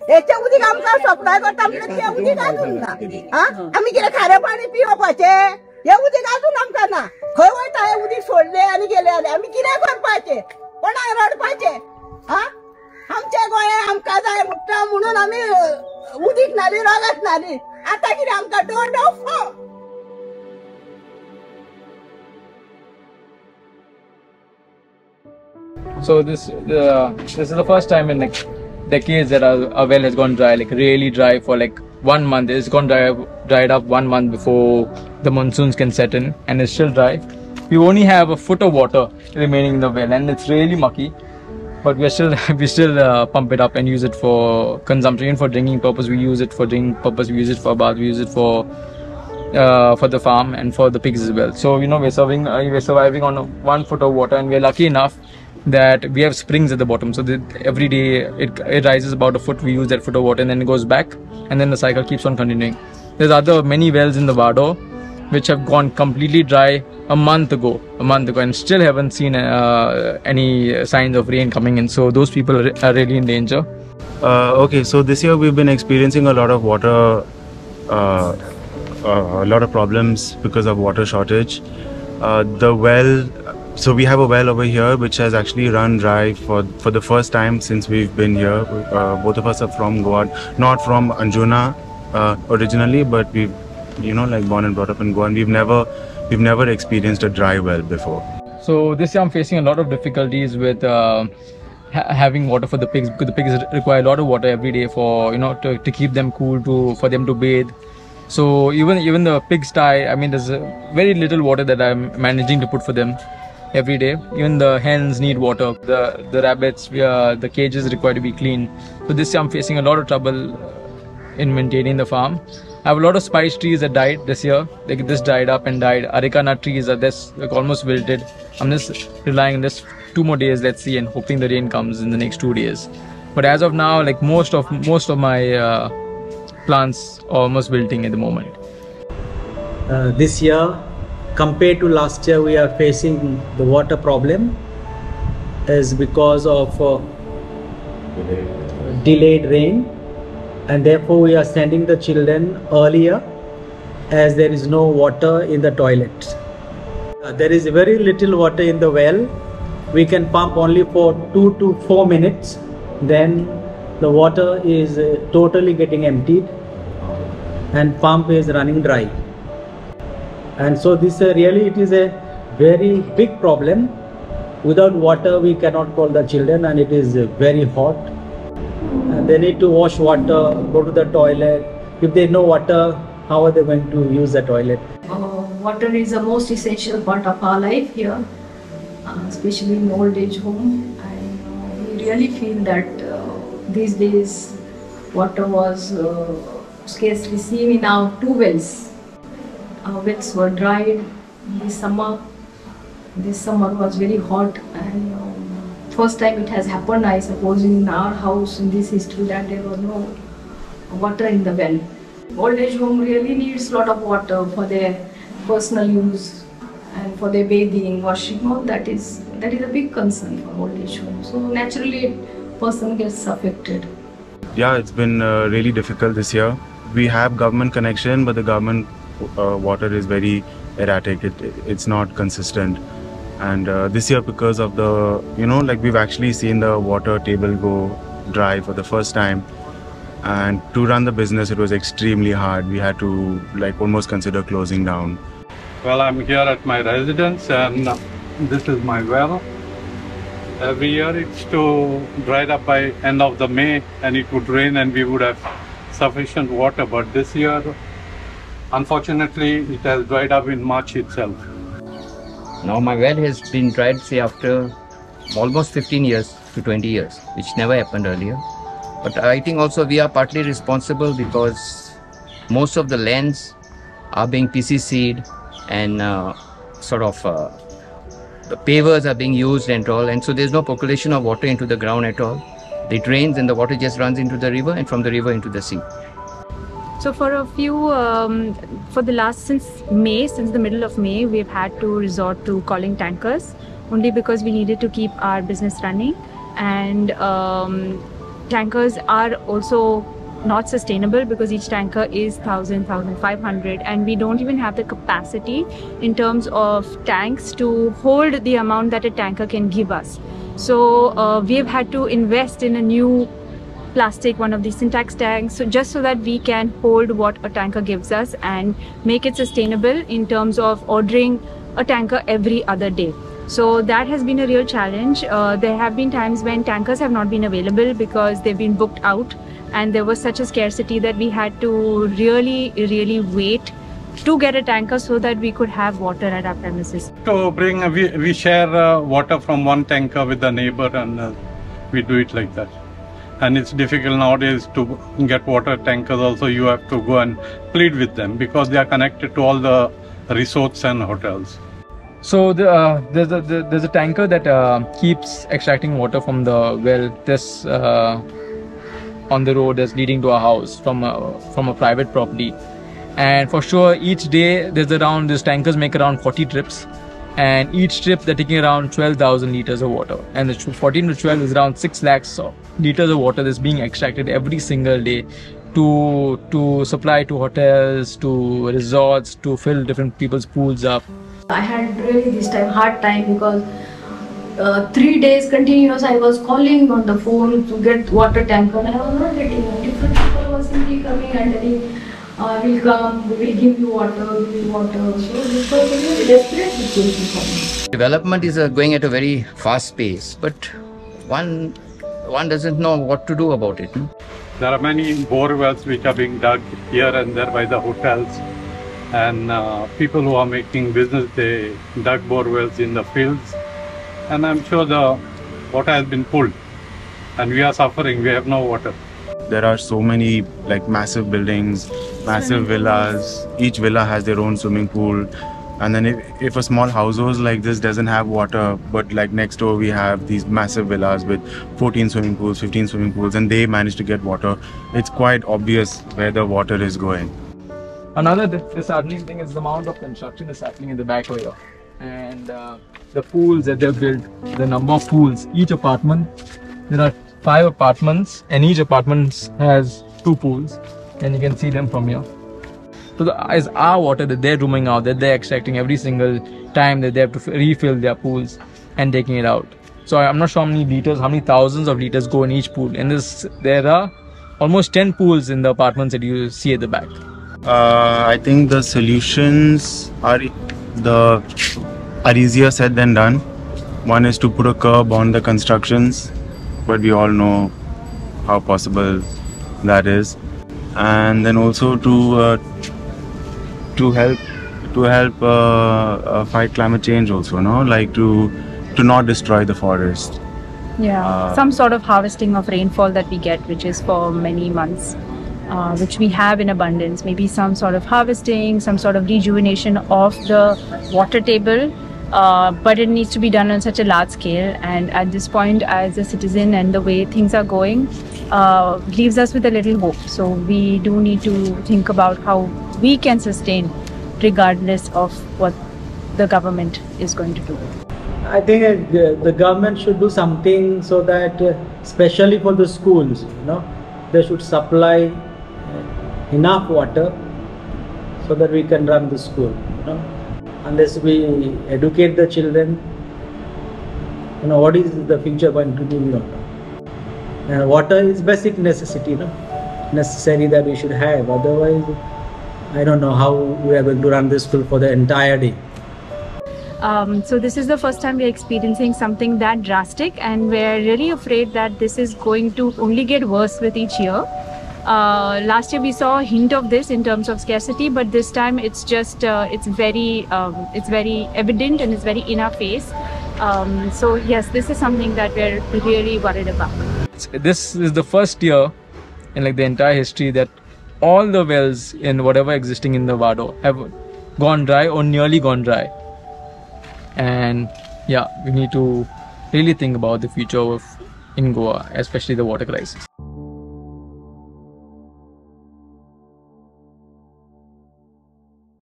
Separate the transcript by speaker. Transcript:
Speaker 1: याच्या उदीक आमकां सप्लाय करता म्हणल्यार ते उदीक अजून ना आमी कितें खारें पाणी पिवपाचें हे उदीक अजून आमकां ना खंय वयता हे उदीक सोडले आनी गेले जाल्यार आमी कितें करपाचें कोणाक रडपाचें आमच्या गोंयांत आमकां जाय म्हणटा म्हणून आमी उदीक नाली रगत नाली आतां कितें आमकां dough
Speaker 2: So this is the first time in like decades that our well has gone dry, like really dry for like 1 month. It's gone dried up 1 month before the monsoons can set in, and it's still dry. We only have a foot of water remaining in the well, and it's really mucky. But we still pump it up and use it for consumption, for drinking purpose. We use it for drinking purpose. We use it for bath. We use it for the farm and for the pigs as well. So you know we're surviving on 1 foot of water, and we're lucky enough that we have springs at the bottom, so that every day it rises about a foot. We use that foot of water and then it goes back, and then the cycle keeps on continuing. There's many wells in the Vado which have gone completely dry a month ago, and still haven't seen any signs of rain coming in, so those people are really in danger.
Speaker 3: Okay, so this year we've been experiencing a lot of water, a lot of problems because of water shortage. So we have a well over here which has actually run dry for the first time since we've been here. Both of us are from Goan, not from Anjuna originally, but we've like born and brought up in Goan. We've never experienced a dry well before.
Speaker 2: So this year I'm facing a lot of difficulties with having water for the pigs, because the pigs require a lot of water every day for to keep them cool, for them to bathe. So even the pigs die. I mean, there's very little water that I'm managing to put for them every day. Even the hens need water. The rabbits, the cages require to be cleaned. So this year I'm facing a lot of trouble in maintaining the farm. I have a lot of spice trees that died this year. Like this dried up and died. Areca nut trees are almost wilted. I'm just relying on this 2 more days, let's see, and hoping the rain comes in the next 2 days. But as of now, like most of my plants are almost wilting at the moment.
Speaker 4: This year, compared to last year, we are facing the water problem is because of delayed rain, and therefore we are sending the children earlier as there is no water in the toilet. There is very little water in the well. We can pump only for 2 to 4 minutes, then the water is totally getting emptied and pump is running dry. And so this really, it is a very big problem. Without water we cannot call the children, and it is very hot, and they need to wash water, go to the toilet. If they know water, how are they going to use the toilet?
Speaker 5: Water is the most essential part of our life here, especially in old age home, and we really feel that these days water was scarcely seen in our 2 wells. Our wells were dried this summer. This summer was very hot, and first time it has happened, I suppose, in our house in this history that there was no water in the well. Old age home really needs a lot of water for their personal use and for their bathing, washing. All that is a big concern for old age home. So naturally, person gets affected.
Speaker 3: Yeah, it's been really difficult this year. We have government connection, but the government water is very erratic. It's not consistent, and this year, because of the like we've actually seen the water table go dry for the first time, and to run the business it was extremely hard. We had to like almost consider closing down.
Speaker 6: Well, I'm here at my residence, and this is my well. Every year it's to dried up by end of the May, and it would rain and we would have sufficient water, but this year unfortunately it has dried up in March itself.
Speaker 7: Now my well has been dried, say, after almost 15 years to 20 years, which never happened earlier. But I think also we are partly responsible because most of the lands are being PCC'd, and the pavers are being used and all, and so there's no percolation of water into the ground at all. It rains and the water just runs into the river, and from the river into the sea.
Speaker 8: So for a few, since the middle of May, we've had to resort to calling tankers only because we needed to keep our business running, and tankers are also not sustainable because each tanker is 1,500, and we don't even have the capacity in terms of tanks to hold the amount that a tanker can give us. So we've had to invest in a new plastic, one of these syntax tanks, so just so that we can hold what a tanker gives us and make it sustainable in terms of ordering a tanker every other day. So that has been a real challenge. There have been times when tankers have not been available because they've been booked out, and there was such a scarcity that we had to really wait to get a tanker so that we could have water at our premises.
Speaker 6: To bring, we share water from one tanker with the neighbor, and we do it like that. And it's difficult nowadays to get water tankers. Also, you have to go and plead with them because they are connected to all the resorts and hotels.
Speaker 2: So there's a tanker that keeps extracting water from the well. This on the road is leading to a house from a private property, and for sure each day these tankers make around 40 trips, and each trip they're taking around 12,000 liters of water, and the 14 to 12 is around 6 lakhs liters of water that's being extracted every single day to supply to hotels, to resorts, to fill different people's pools up.
Speaker 5: I had really this time hard time because 3 days continuous I was calling on the phone to get water tanker, and I was not getting it. Different people were simply coming and telling, we'll come, we'll give you water, give you water. So this was a really desperate situation for me.
Speaker 7: Development is going at a very fast pace, but one doesn't know what to do about it.
Speaker 6: There are many bore wells which are being dug here and there by the hotels, and people who are making business, they dug bore wells in the fields, and I'm sure the water has been pulled and we are suffering. We have no water.
Speaker 3: There are so many massive buildings, massive villas. Each villa has their own swimming pool. And then if a small household like this doesn't have water, but next door we have these massive villas with 14 swimming pools, 15 swimming pools, and they manage to get water, it's quite obvious where the water is going.
Speaker 2: Another disheartening thing is the amount of construction is happening in the back here, and the pools that they've built, the number of pools. Each apartment, there are 5 apartments, and each apartment has 2 pools, and you can see them from here. So is our water that they're rooming out, that they're extracting every single time that they have to refill their pools and taking it out. So I'm not sure how many liters, how many thousands of liters go in each pool. And there are almost 10 pools in the apartments that you see at the back.
Speaker 3: I think the solutions are easier said than done. One is to put a curb on the constructions, but we all know how possible that is. And then also to help fight climate change also, to not destroy the forest.
Speaker 8: Yeah, some sort of harvesting of rainfall that we get, which is for many months, which we have in abundance. Maybe some sort of harvesting, some sort of rejuvenation of the water table, but it needs to be done on such a large scale. And at this point, as a citizen and the way things are going, leaves us with a little hope. So we do need to think about how we can sustain regardless of what the government is going to do.
Speaker 4: I think the government should do something so that, especially for the schools, they should supply enough water so that we can run the school. Unless we educate the children, what is the future going to be? And water is basic necessity, necessary that we should have. Otherwise, I don't know how we are going to run this school for the entire day.
Speaker 8: So this is the first time we're experiencing something that drastic, and we're really afraid that this is going to only get worse with each year. Last year we saw a hint of this in terms of scarcity, but this time it's just it's very evident and it's very in our face. So yes, this is something that we're really worried about.
Speaker 2: This is the first year in the entire history that all the wells in whatever existing in the Vado have gone dry or nearly gone dry. And yeah, we need to really think about the future in Goa, especially the water crisis.